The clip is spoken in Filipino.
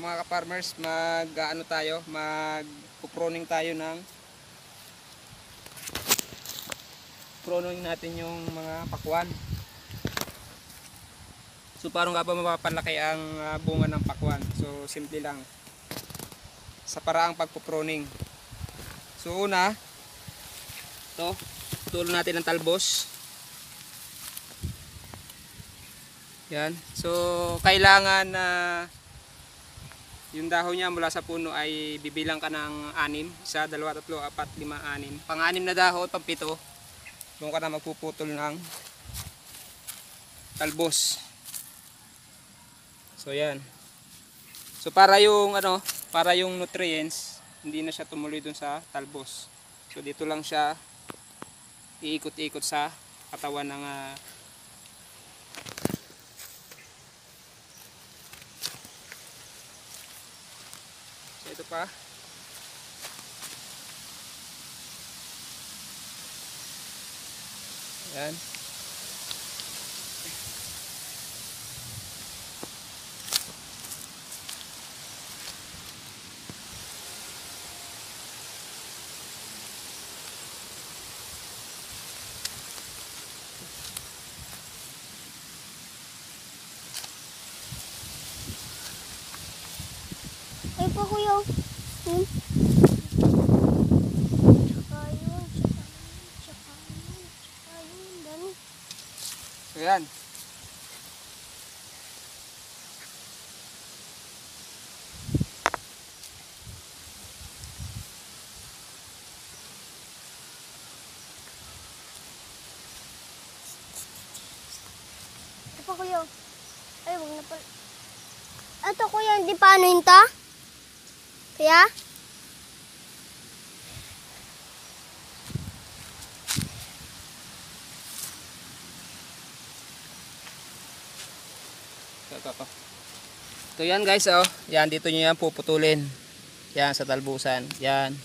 So mga ka-farmers, mag-ano tayo, mag-pruning tayo ng pruning natin yung mga pakwan. So paano nga ba mapapalaki ang bunga ng pakwan? So simple lang. Sa paraang pagpupruning. So una, ito, tulo natin ng talbos. Yan. So kailangan na yung dahon niya mula sa puno ay bibilang ka ng 6, 1, 2, 3, 4, 5, 6. Pang-6 na dahon, pang-7, doon ka na magpuputol ng talbos. So yan. So para yung para yung nutrients hindi na siya tumuloy doon sa talbos. So dito lang siya iikot-ikot sa katawan ng ito pa. Yan. Ay po kuya. Tsaka yun. Dami. So yan. Ito po kuya. Ay, wag na pala. Ito kuya, hindi paano yun ta? Kaya? Ito. So yan guys, yan dito niyo yan puputulin. Yan sa talbusan. Yan.